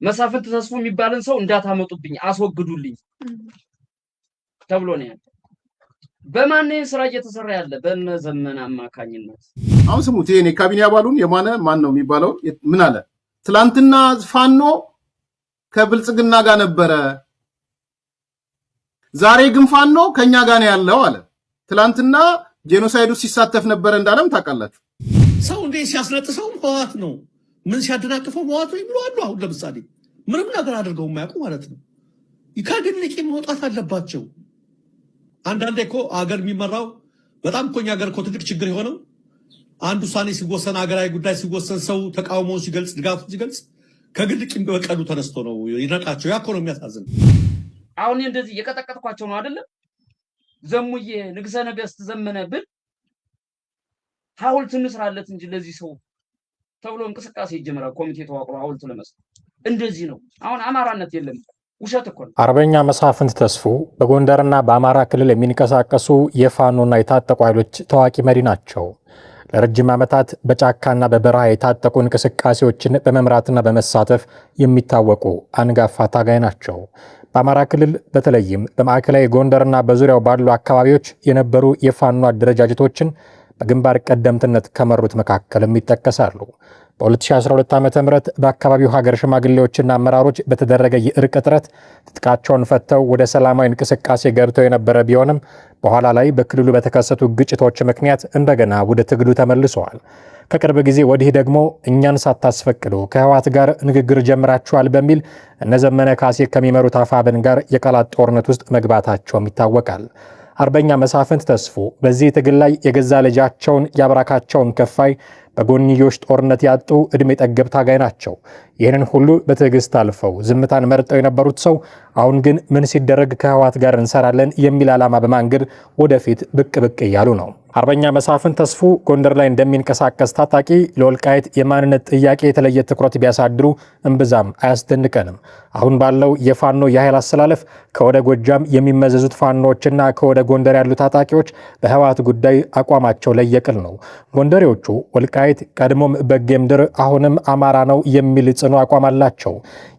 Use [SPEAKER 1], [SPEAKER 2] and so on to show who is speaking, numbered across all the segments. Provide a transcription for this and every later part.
[SPEAKER 1] መሳፍንት ተስፉ የሚባልን ሰው እንዳታመጡብኝ አስወግዱልኝ ተብሎ ነው ያለው። በማን ስራ እየተሰራ ያለ? በእነ ዘመነ አማካኝነት።
[SPEAKER 2] አሁን ስሙት፣ ይሄን የካቢኔ አባሉን የማነ ማን ነው የሚባለው ምን አለ? ትላንትና ፋኖ ከብልጽግና ጋር ነበረ፣ ዛሬ ግን ፋኖ ከኛ ጋር ነው ያለው አለ። ትላንትና ጄኖሳይዱ ሲሳተፍ ነበረ እንዳለም ታውቃላችሁ።
[SPEAKER 3] ሰው እንዴ ሲያስነጥሰው ህወሓት ነው፣ ምን ሲያደናቅፈው ህወሓት ነው ይብሉ አሉ። አሁን ለምሳሌ ምንም ነገር አድርገው የማያውቁ ማለት ነው። ከድንቅ መውጣት አለባቸው። አንዳንዴ እኮ አገር የሚመራው በጣም እኮ እኛ ሀገር እኮ ትልቅ ችግር የሆነው አንድ ውሳኔ ሲወሰን፣ ሀገራዊ ጉዳይ ሲወሰን፣ ሰው ተቃውሞውን ሲገልጽ፣ ድጋፉን ሲገልጽ ከግል ቂም በቀሉ ተነስቶ ነው ይነቃቸው። ያ እኮ ነው የሚያሳዝን።
[SPEAKER 1] አሁን እንደዚህ እየቀጠቀጥኳቸው ነው አይደለም? ዘሙዬ ንግሰ ነገስት ዘመነ ብል ሐውልት እንስራለት እንጂ ለዚህ ሰው ተብሎ እንቅስቃሴ ይጀምራል። ኮሚቴ ተዋቅሮ ሐውልት ለመስራት እንደዚህ ነው። አሁን አማራነት የለም፣ ውሸት እኮ ነው።
[SPEAKER 4] አርበኛ መሳፍንት ተስፉ በጎንደርና በአማራ ክልል የሚንቀሳቀሱ የፋኖና የታጠቁ ኃይሎች ታዋቂ መሪ ናቸው። ለረጅም ዓመታት በጫካና በበረሃ የታጠቁ እንቅስቃሴዎችን በመምራትና በመሳተፍ የሚታወቁ አንጋፋ ታጋይ ናቸው። በአማራ ክልል በተለይም በማዕከላዊ ጎንደርና በዙሪያው ባሉ አካባቢዎች የነበሩ የፋኖ አደረጃጀቶችን በግንባር ቀደምትነት ከመሩት መካከልም ይጠቀሳሉ። በ2012 ዓ.ም በአካባቢው ሀገር ሽማግሌዎችና አመራሮች በተደረገ የእርቅ ጥረት ትጥቃቸውን ፈተው ወደ ሰላማዊ እንቅስቃሴ ገብተው የነበረ ቢሆንም በኋላ ላይ በክልሉ በተከሰቱ ግጭቶች ምክንያት እንደገና ወደ ትግሉ ተመልሰዋል። ከቅርብ ጊዜ ወዲህ ደግሞ እኛን ሳታስፈቅዱ ከህወሓት ጋር ንግግር ጀምራችኋል በሚል እነ ዘመነ ካሴ ከሚመሩት አፋብን ጋር የቃላት ጦርነት ውስጥ መግባታቸውም ይታወቃል። አርበኛ መሳፍንት ተስፉ በዚህ ትግል ላይ የገዛ ልጃቸውን ያብራካቸውን ከፋይ በጎንዮሽ ጦርነት ያጡ ዕድሜ ጠገብ ታጋይ ናቸው። ይህንን ሁሉ በትዕግስት አልፈው ዝምታን መርጠው የነበሩት ሰው አሁን ግን ምን ሲደረግ ከህወሓት ጋር እንሰራለን የሚል ዓላማ በማንገድ ወደፊት ብቅ ብቅ እያሉ ነው። አርበኛ መሳፍንት ተስፉ ጎንደር ላይ እንደሚንቀሳቀስ ታጣቂ ለወልቃይት የማንነት ጥያቄ የተለየ ትኩረት ቢያሳድሩ እምብዛም አያስደንቀንም። አሁን ባለው የፋኖ የኃይል አሰላለፍ ከወደ ጎጃም የሚመዘዙት ፋኖዎችና ከወደ ጎንደር ያሉ ታጣቂዎች በህወሓት ጉዳይ አቋማቸው ለየቅል ነው። ጎንደሬዎቹ ወልቃይት ቀድሞም በጌምድር አሁንም አማራ ነው የሚል ጽኑ አቋም አላቸው።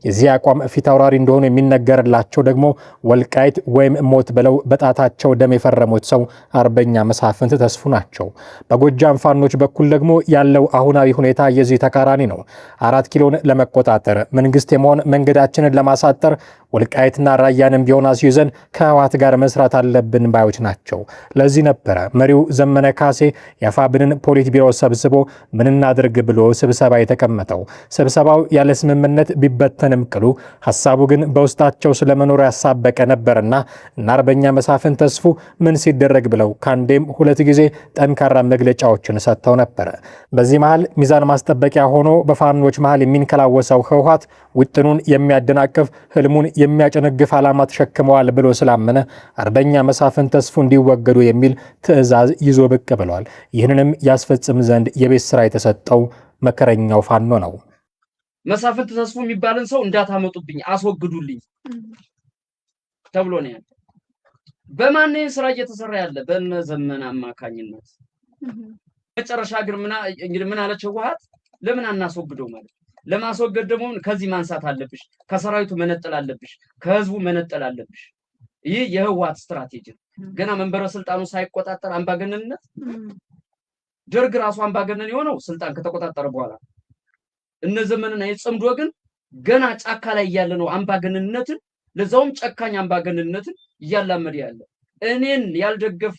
[SPEAKER 4] የዚህ አቋም ፊት አውራሪ እንደሆኑ የሚነገርላቸው ደግሞ ወልቃይት ወይም ሞት ብለው በጣታቸው ደም የፈረሙት ሰው አርበኛ መሳፍንት ተስፉ ናቸው። በጎጃም ፋኖች በኩል ደግሞ ያለው አሁናዊ ሁኔታ የዚህ ተቃራኒ ነው። 4 ኪሎን ለመቆጣጠር መንግስት የመሆን መንገዳችንን ለማሳጠር ወልቃይትና ራያንም ቢሆን አስይዘን ከህወሓት ጋር መስራት አለብን ባዮች ናቸው። ለዚህ ነበረ መሪው ዘመነ ካሴ የአፋብንን ፖሊት ቢሮ ሰብስቦ ምን እናድርግ ብሎ ስብሰባ የተቀመጠው። ስብሰባው ያለ ስምምነት ቢበተንም ቅሉ ሐሳቡ ግን በውስጣቸው ስለመኖር ያሳበቀ ነበርና እና አርበኛ መሳፍንት ተስፉ ምን ሲደረግ ብለው ካንዴም 2 ጊዜ ጠንካራ መግለጫዎችን ሰጥተው ነበር። በዚህ መሃል ሚዛን ማስጠበቂያ ሆኖ በፋኖች መሃል የሚንከላወሰው ህወሓት ውጥኑን የሚያደናቅፍ ህልሙን የሚያጨነግፍ ዓላማ ተሸክመዋል ብሎ ስላመነ አርበኛ መሳፍንት ተስፉ እንዲወገዱ የሚል ትዕዛዝ ይዞ ብቅ ብሏል። ይህንንም ያስፈጽም ዘንድ የቤት ስራ የተሰጠው መከረኛው ፋኖ ነው።
[SPEAKER 1] መሳፍንት ተስፉ የሚባልን ሰው እንዳታመጡብኝ አስወግዱልኝ ተብሎ ነው ያለው። በማን ስራ እየተሰራ ያለ? በእነ ዘመነ አማካኝነት። መጨረሻ ግን ምን አለች ህወሓት? ለምን አናስወግደው ማለት ለማስወገድ ደግሞ ከዚህ ማንሳት አለብሽ፣ ከሰራዊቱ መነጠል አለብሽ፣ ከህዝቡ መነጠል አለብሽ። ይህ የህወሓት ስትራቴጂ ነው። ገና መንበረ ስልጣኑ ሳይቆጣጠር አምባገነንነት። ደርግ ራሱ አምባገነን የሆነው ስልጣን ከተቆጣጠረ በኋላ እነ ዘመንና የጽምዶ ግን ገና ጫካ ላይ ያለ ነው አምባገነንነትን፣ ለዛውም ጨካኝ አምባገነንነትን እያላመደ ያለ። እኔን ያልደገፍ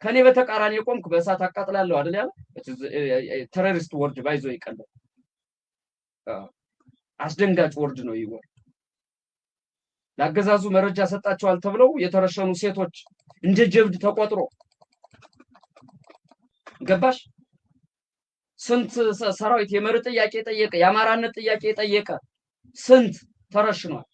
[SPEAKER 1] ከኔ በተቃራኒ የቆምክ በእሳት አቃጥላለሁ አይደል ያለ ቴሮሪስት ወርድ ባይዞ ይቀላል። አስደንጋጭ ወርድ ነው ይወር። ለአገዛዙ መረጃ ሰጣቸዋል ተብለው የተረሸኑ ሴቶች እንደ ጀብድ ተቆጥሮ ገባሽ? ስንት ሰራዊት የመርጥ ጥያቄ ጠየቀ፣ የአማራነት ጥያቄ ጠየቀ፣ ስንት ተረሽኗል።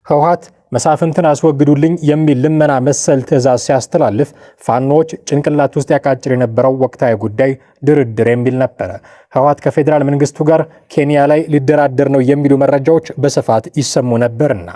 [SPEAKER 4] ህወሓት መሳፍንትን አስወግዱልኝ የሚል ልመና መሰል ትዕዛዝ ሲያስተላልፍ ፋኖች ጭንቅላት ውስጥ ያቃጭር የነበረው ወቅታዊ ጉዳይ ድርድር የሚል ነበረ። ህወሓት ከፌዴራል መንግስቱ ጋር ኬንያ ላይ ሊደራደር ነው የሚሉ መረጃዎች በስፋት ይሰሙ ነበርና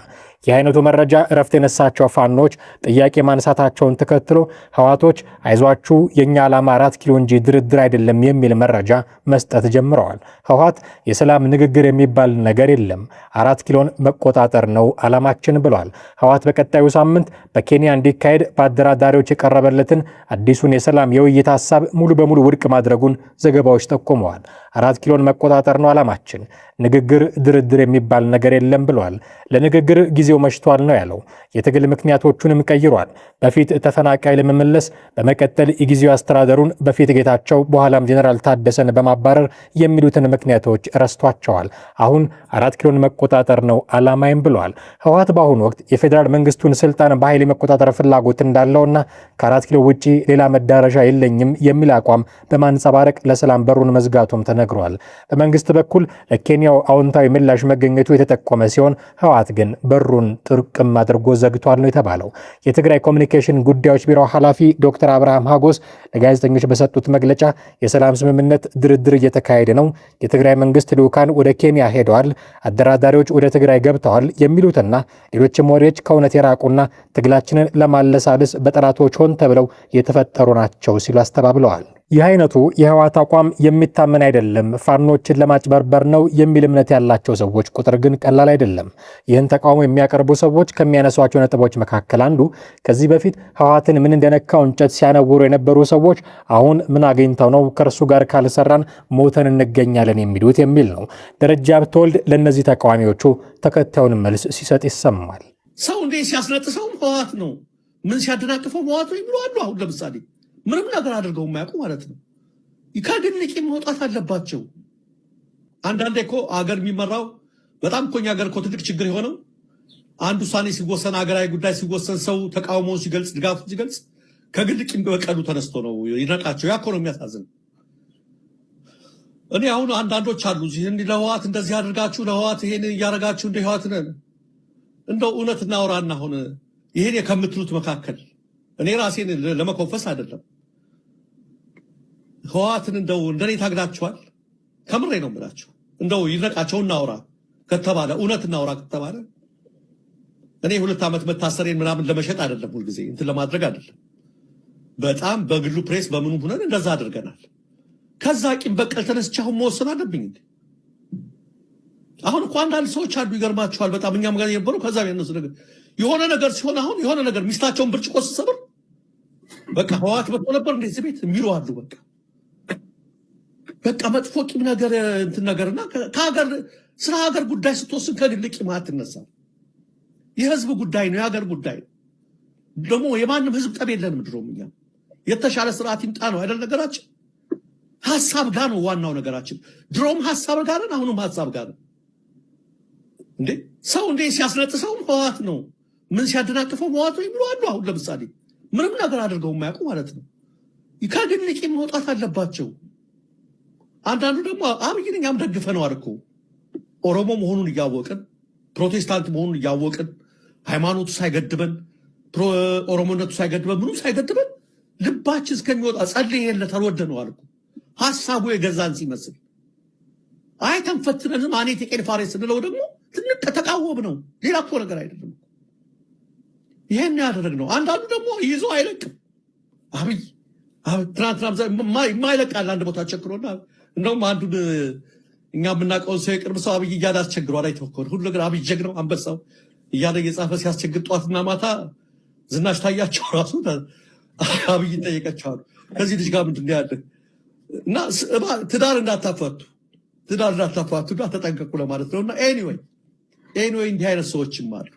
[SPEAKER 4] የአይነቱ መረጃ እረፍት የነሳቸው ፋኖች ጥያቄ ማንሳታቸውን ተከትሎ ህወሓቶች አይዟችሁ የኛ ዓላማ 4 ኪሎ እንጂ ድርድር አይደለም የሚል መረጃ መስጠት ጀምረዋል። ህወሓት የሰላም ንግግር የሚባል ነገር የለም 4 ኪሎን መቆጣጠር ነው ዓላማችን ብሏል። ህወሓት በቀጣዩ ሳምንት በኬንያ እንዲካሄድ በአደራዳሪዎች የቀረበለትን አዲሱን የሰላም የውይይት ሐሳብ ሙሉ በሙሉ ውድቅ ማድረጉን ዘገባዎች ጠቁመዋል። 4 ኪሎን መቆጣጠር ነው ዓላማችን፣ ንግግር ድርድር የሚባል ነገር የለም ብሏል። ለንግግር ጊዜው መሽቷል ነው ያለው። የትግል ምክንያቶቹንም ቀይሯል። በፊት ተፈናቃይ ለመመለስ፣ በመቀጠል የጊዜው አስተዳደሩን በፊት ጌታቸው በኋላም ጄኔራል ታደሰን በማባረር የሚሉትን ምክንያቶች ረስቷቸዋል። አሁን 4 ኪሎን መቆጣጠር ነው ዓላማዬም ብሏል። ህወሓት በአሁኑ ወቅት የፌዴራል መንግስቱን ስልጣን በኃይል የመቆጣጠር ፍላጎት እንዳለውና ከ4 ኪሎ ውጪ ሌላ መዳረሻ የለኝም የሚል አቋም በማንጸባረቅ ለሰላም በሩን መዝጋቱም ተነግሯል። በመንግስት በኩል ለኬንያው አዎንታዊ ምላሽ መገኘቱ የተጠቆመ ሲሆን ህወሓት ግን በሩን ጥርቅም አድርጎ ዘግቷል ነው የተባለው። የትግራይ ኮሚኒኬሽን ጉዳዮች ቢሮ ኃላፊ ዶክተር አብርሃም ሀጎስ ለጋዜጠኞች በሰጡት መግለጫ የሰላም ስምምነት ድርድር እየተካሄደ ነው፣ የትግራይ መንግስት ልዑካን ወደ ኬንያ ሄደዋል፣ አደራዳሪዎች ወደ ትግራይ ገብተዋል የሚሉትና ሌሎችም ወሬዎች ከእውነት የራቁና ትግላችንን ለማለሳለስ በጠላቶች ሆን ተብለው የተፈጠሩ ናቸው ሲሉ አስተባብለዋል። ይህ አይነቱ የህወሓት አቋም የሚታመን አይደለም፣ ፋኖችን ለማጭበርበር ነው የሚል እምነት ያላቸው ሰዎች ቁጥር ግን ቀላል አይደለም። ይህን ተቃውሞ የሚያቀርቡ ሰዎች ከሚያነሷቸው ነጥቦች መካከል አንዱ ከዚህ በፊት ህወሓትን ምን እንደነካው እንጨት ሲያነውሩ የነበሩ ሰዎች አሁን ምን አግኝተው ነው ከእርሱ ጋር ካልሰራን ሞተን እንገኛለን የሚሉት የሚል ነው። ደረጃ ብትወልድ ለእነዚህ ተቃዋሚዎቹ ተከታዩን መልስ ሲሰጥ ይሰማል።
[SPEAKER 3] ሰው እንዴ ሲያስነጥሰው ህወሓት ነው፣ ምን ሲያደናቅፈው ህወሓት ነው የሚሉ አሉ። አሁን ለምሳሌ ምንም ነገር አድርገው የማያውቁ ማለት ነው። ከድንቂ መውጣት አለባቸው። አንዳንዴ እኮ አገር የሚመራው በጣም እኮ እኛ ሀገር እኮ ትልቅ ችግር የሆነው አንድ ውሳኔ ሲወሰን፣ ሀገራዊ ጉዳይ ሲወሰን፣ ሰው ተቃውሞውን ሲገልጽ፣ ድጋፉን ሲገልጽ ከግል ቂም በቀሉ ተነስቶ ነው ይነቃቸው። ያ እኮ ነው የሚያሳዝን። እኔ አሁን አንዳንዶች አሉ ለህወሓት እንደዚህ አድርጋችሁ ለህወሓት ይሄን እያደረጋችሁ እንደ ህወሓት እንደው እውነት እናወራና አሁን ይሄን ከምትሉት መካከል እኔ ራሴን ለመኮፈስ አይደለም ህወሓትን እንደው እንደኔ ታግዳችኋል? ከምሬ ነው የምላችሁ። እንደው ይነቃቸው እናውራ ከተባለ እውነት እናውራ ከተባለ እኔ 2 ዓመት መታሰሬን ምናምን ለመሸጥ አይደለም፣ ሁልጊዜ እንትን ለማድረግ አይደለም። በጣም በግሉ ፕሬስ በምኑ ሆነን እንደዛ አድርገናል። ከዛ ቂም በቀል ተነስቼ አሁን መወሰን አለብኝ እንዴ? አሁን እኮ አንዳንድ ሰዎች አሉ ይገርማቸዋል በጣም እኛም ጋር የነበሩ ከዛ ያነሱ ነገር የሆነ ነገር ሲሆን አሁን የሆነ ነገር ሚስታቸውን ብርጭቆ ሲሰብር በቃ ህወሓት መጥቶ ነበር እንደዚህ ቤት የሚሉ አሉ። በቃ መጥፎ ቂም ነገር እንትን ነገርና ከሀገር ስለ ሀገር ጉዳይ ስትወስን ከግል ቂም አትነሳም። የህዝብ ጉዳይ ነው፣ የሀገር ጉዳይ ነው። ደግሞ የማንም ህዝብ ጠብ የለንም። ድሮም እኛ የተሻለ ስርዓት ይምጣ ነው አይደል ነገራችን። ሀሳብ ጋር ነው ዋናው ነገራችን። ድሮም ሀሳብ ጋር ነን፣ አሁንም ሀሳብ ጋር ነን። እንዴ ሰው እንዴ ሲያስነጥሰው ህወሓት ነው፣ ምን ሲያደናቅፈው ህወሓት ነው የሚሉ አሉ። አሁን ለምሳሌ ምንም ነገር አድርገው የማያውቁ ማለት ነው። ከግል ቂም መውጣት አለባቸው። አንዳንዱ ደግሞ አብይን እኛም ደግፈነዋል እኮ ኦሮሞ መሆኑን እያወቅን ፕሮቴስታንት መሆኑን እያወቅን ሃይማኖቱ ሳይገድበን ኦሮሞነቱ ሳይገድበን ምንም ሳይገድበን ልባችን እስከሚወጣ ጸልየለት አልወደነዋል እኮ ሀሳቡ የገዛን ሲመስል አይተን ፈትነን ማኔት የቄን ፋሬስ ስንለው ደግሞ ትንቅ ተቃወም ነው። ሌላ እኮ ነገር አይደለም። ይሄን ያደረግነው አንዳንዱ ደግሞ ይዞ አይለቅም። አብይ ትናንትና የማይለቃል አንድ ቦታ ቸክሮና እንደውም አንዱን እኛ የምናውቀውን ሰው የቅርብ ሰው አብይ እያለ አስቸግሯል። አይተወከል ሁሉ ነገር አብይ ጀግናው አንበሳው እያለ እየጻፈ ሲያስቸግር ጠዋትና ማታ ዝናሽ ታያቸው ራሱ አብይን ጠየቀችዋል። ከዚህ ልጅ ጋር ምንድን ያለ እና ትዳር እንዳታፋቱ ተጠንቀቁ ለማለት ነውና ኤኒዌይ እንዲህ አይነት ሰዎችም አሉ፣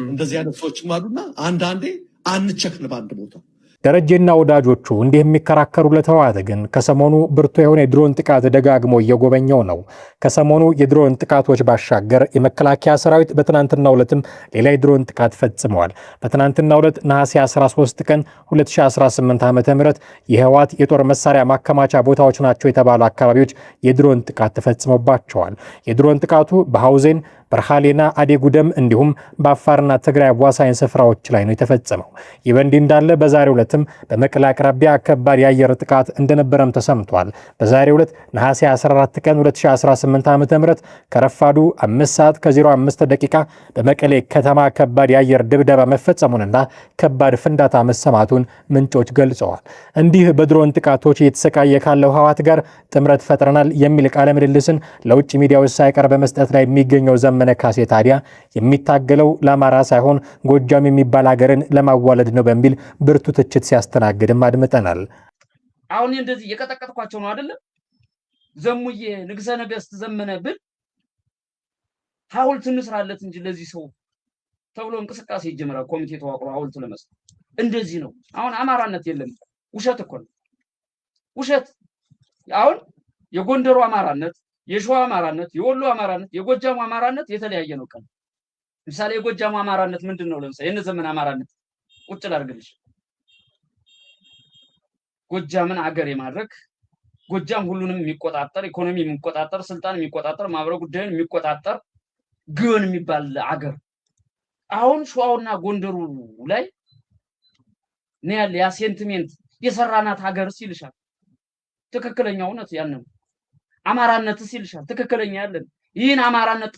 [SPEAKER 3] እንደዚህ አይነት ሰዎችም አሉና አንዳንዴ አንቸክል በአንድ ቦታ።
[SPEAKER 4] ደረጀና ወዳጆቹ እንዲህ የሚከራከሩለት ህወሓት ግን ከሰሞኑ ብርቱ የሆነ የድሮን ጥቃት ደጋግሞ እየጎበኘው ነው። ከሰሞኑ የድሮን ጥቃቶች ባሻገር የመከላከያ ሰራዊት በትናንትናው ዕለትም ሌላ የድሮን ጥቃት ፈጽመዋል። በትናንትናው ዕለት ነሐሴ 13 ቀን 2018 ዓ.ም የህወሓት የጦር መሳሪያ ማከማቻ ቦታዎች ናቸው የተባሉ አካባቢዎች የድሮን ጥቃት ተፈጽሞባቸዋል። የድሮን ጥቃቱ በሐውዜን፣ በርሃሌና አዴጉደም እንዲሁም በአፋርና ትግራይ አዋሳኝ ስፍራዎች ላይ ነው የተፈጸመው። ይህ በእንዲህ እንዳለ በዛሬው ዕለትም በመቀሌ አቅራቢያ ከባድ የአየር ጥቃት እንደነበረም ተሰምቷል። በዛሬው ዕለት ነሐሴ 14 ቀን 2018 ዓ.ም ከረፋዱ 5:05 ደቂቃ በመቀሌ ከተማ ከባድ የአየር ድብደባ መፈጸሙንና ከባድ ፍንዳታ መሰማቱን ምንጮች ገልጸዋል። እንዲህ በድሮን ጥቃቶች እየተሰቃየ ካለው ህወሓት ጋር ጥምረት ፈጥረናል የሚል ቃለ ምልልስን ለውጭ ሚዲያዎች ሳይቀር በመስጠት ላይ የሚገኘው ዘመነ ካሴ ታዲያ የሚታገለው ለአማራ ሳይሆን ጎጃም የሚባል ሀገርን ለማዋለድ ነው በሚል ብርቱ ትችት ሲያስተናግድም አድምጠናል።
[SPEAKER 1] አሁን እንደዚህ የቀጠቀጥኳቸው ነው አይደለም ዘሙዬ ንግሰ ነገስት ዘመነ ብል ሐውልት እንስራለት እንጂ ለዚህ ሰው ተብሎ እንቅስቃሴ ይጀምራል። ኮሚቴ ተዋቅሮ ሐውልት ለመስራት እንደዚህ ነው። አሁን አማራነት የለም። ውሸት እኮ ነው ውሸት። አሁን የጎንደሩ አማራነት፣ የሸዋ አማራነት፣ የወሎ አማራነት፣ የጎጃሙ አማራነት የተለያየ ነው። ቀን ለምሳሌ የጎጃሙ አማራነት ምንድነው? ለምሳሌ የነ ዘመን አማራነት ቁጭ ላድርግልሽ። ጎጃምን አገር የማድረግ ጎጃም ሁሉንም የሚቆጣጠር ኢኮኖሚ የሚቆጣጠር ስልጣን የሚቆጣጠር ማህበራዊ ጉዳይን የሚቆጣጠር ግዮን የሚባል አገር አሁን ሸዋውና ጎንደሩ ላይ ነው ያለ ያ ሴንቲሜንት የሰራናት ሀገር ሲልሻል ትክክለኛው እውነት ያንን አማራነት ሲልሻል ትክክለኛ ያለን ይህን አማራነት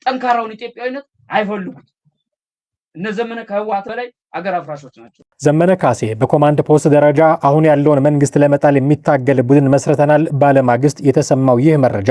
[SPEAKER 1] ጠንካራውን ኢትዮጵያዊነት አይፈልጉት። እነ ዘመነ ከህወሓት በላይ አገር አፍራሾች ናቸው።
[SPEAKER 4] ዘመነ ካሴ በኮማንድ ፖስት ደረጃ አሁን ያለውን መንግስት ለመጣል የሚታገል ቡድን መስርተናል ባለማግስት የተሰማው ይህ መረጃ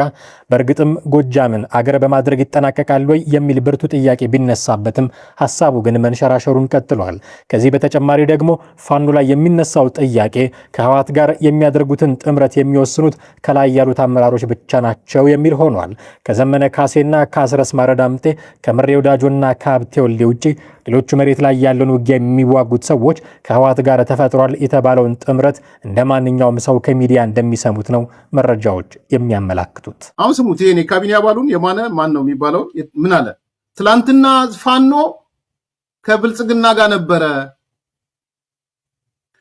[SPEAKER 4] በእርግጥም ጎጃምን አገር በማድረግ ይጠናቀቃል ወይ የሚል ብርቱ ጥያቄ ቢነሳበትም ሐሳቡ ግን መንሸራሸሩን ቀጥሏል። ከዚህ በተጨማሪ ደግሞ ፋኖ ላይ የሚነሳው ጥያቄ ከህወሓት ጋር የሚያደርጉትን ጥምረት የሚወስኑት ከላይ ያሉት አመራሮች ብቻ ናቸው የሚል ሆኗል። ከዘመነ ካሴና ከአስረስ ማረዳምጤ ከምሬ ወዳጆና ከሀብቴ ወልዴ ውጪ ሌሎቹ መሬት ላይ ያለውን ውጊያ የሚዋጉት ሰዎች ከህወሓት ጋር ተፈጥሯል የተባለውን ጥምረት እንደ ማንኛውም ሰው ከሚዲያ እንደሚሰሙት ነው መረጃዎች የሚያመላክቱት።
[SPEAKER 2] አሁን ስሙት። ይሄ ካቢኔ አባሉን የማነ ማን ነው የሚባለው ምን አለ? ትላንትና ፋኖ ከብልጽግና ጋር ነበረ፣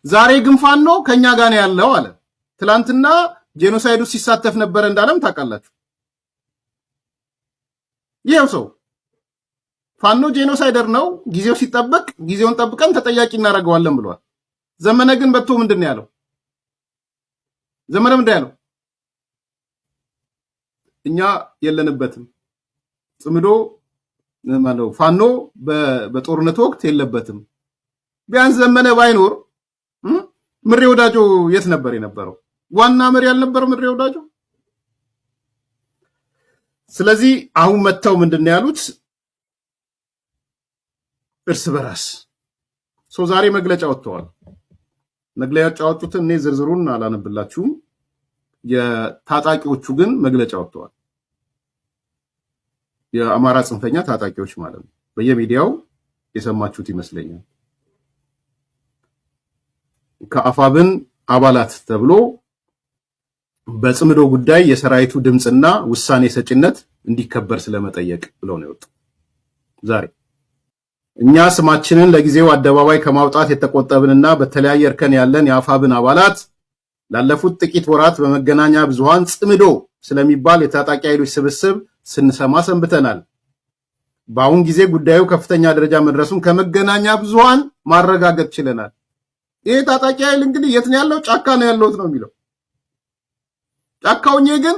[SPEAKER 2] ዛሬ ግን ፋኖ ከኛ ጋር ነው ያለው አለ። ትላንትና ጄኖሳይዱ ሲሳተፍ ነበረ እንዳለም ታውቃላችሁ። ይሄው ሰው ፋኖ ጄኖሳይደር ነው፣ ጊዜው ሲጠበቅ ጊዜውን ጠብቀን ተጠያቂ እናደርገዋለን ብሏል። ዘመነ ግን በቶ ምንድን ነው ያለው? ዘመነ ምንድን ያለው? እኛ የለንበትም፣ ጽምዶ ማለት ፋኖ በጦርነት ወቅት የለበትም። ቢያንስ ዘመነ ባይኖር ምሬ ወዳጆ የት ነበር የነበረው? ዋና መሪ ያልነበረው ምሬ ወዳጆ። ስለዚህ አሁን መተው ምንድን ነው ያሉት? እርስ በራስ ዛሬ መግለጫ ወጥተዋል። መግለጫ ያወጡትን እኔ ዝርዝሩን አላነብላችሁም። የታጣቂዎቹ ግን መግለጫ ወጥተዋል። የአማራ ጽንፈኛ ታጣቂዎች ማለት ነው። በየሚዲያው የሰማችሁት ይመስለኛል። ከአፋብን አባላት ተብሎ በጽምዶ ጉዳይ የሰራዊቱ ድምፅና ውሳኔ ሰጭነት እንዲከበር ስለመጠየቅ ብለው ነው የወጡ ዛሬ። እኛ ስማችንን ለጊዜው አደባባይ ከማውጣት የተቆጠብንና በተለያየ እርከን ያለን የአፋብን አባላት ላለፉት ጥቂት ወራት በመገናኛ ብዙሃን ጽምዶ ስለሚባል የታጣቂ ኃይሎች ስብስብ ስንሰማ ሰንብተናል። በአሁን ጊዜ ጉዳዩ ከፍተኛ ደረጃ መድረሱን ከመገናኛ ብዙሃን ማረጋገጥ ችለናል። ይሄ ታጣቂ ኃይል እንግዲህ የት ነው ያለው? ጫካ ነው ያለውት ነው የሚለው። ጫካውኝ ግን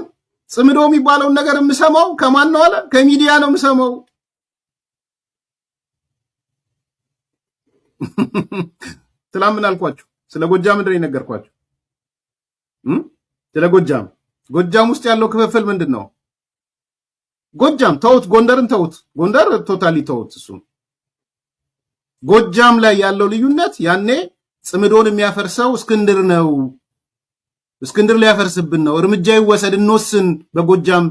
[SPEAKER 2] ጽምዶ የሚባለውን ነገር የምሰማው ከማን ነው አለ? ከሚዲያ ነው የምሰማው። ትላንት ምን አልኳችሁ? ስለ ጎጃም ምንድን ነው የነገርኳችሁ? ስለ ጎጃም ውስጥ ያለው ክፍፍል ምንድን ነው? ጎጃም ተውት፣ ጎንደርን ተውት፣ ጎንደር ቶታሊ ተውት። እሱ ጎጃም ላይ ያለው ልዩነት ያኔ ጽምዶን የሚያፈርሰው እስክንድር ነው፣ እስክንድር ሊያፈርስብን ነው፣ እርምጃ ይወሰድ እንወስን በጎጃም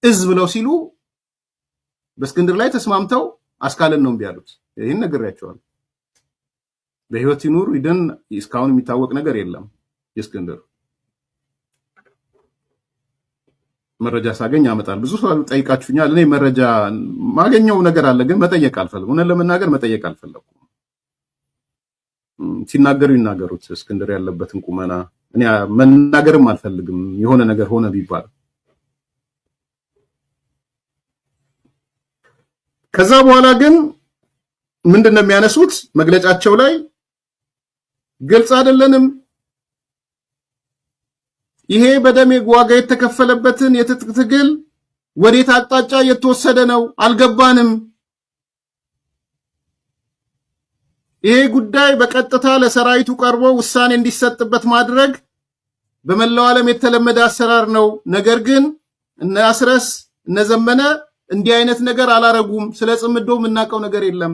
[SPEAKER 2] እዝ ብለው ሲሉ በእስክንድር ላይ ተስማምተው አስካለን ነው እምቢ ያሉት። ይህን ነግሬያቸዋለሁ። በህይወት ይኑር ይደን እስካሁን የሚታወቅ ነገር የለም። የእስክንድር መረጃ ሳገኝ ያመጣል። ብዙ ሰው ጠይቃችሁኛል። እኔ መረጃ ማገኘው ነገር አለ፣ ግን መጠየቅ አልፈልግም። እውነት ለመናገር መጠየቅ አልፈለኩም። ሲናገሩ ይናገሩት። እስክንድር ያለበትን ቁመና እኔ መናገርም አልፈልግም። የሆነ ነገር ሆነ ቢባል ከዛ በኋላ ግን ምንድነው የሚያነሱት መግለጫቸው ላይ ግልጽ አይደለንም፣ ይሄ በደም ዋጋ የተከፈለበትን የትጥቅ ትግል ወዴት አቅጣጫ የተወሰደ ነው አልገባንም፣ ይሄ ጉዳይ በቀጥታ ለሰራዊቱ ቀርቦ ውሳኔ እንዲሰጥበት ማድረግ በመላው ዓለም የተለመደ አሰራር ነው። ነገር ግን እነ አስረስ እነ ዘመነ እንዲህ አይነት ነገር አላረጉም። ስለ ጽምዶ የምናውቀው ነገር የለም።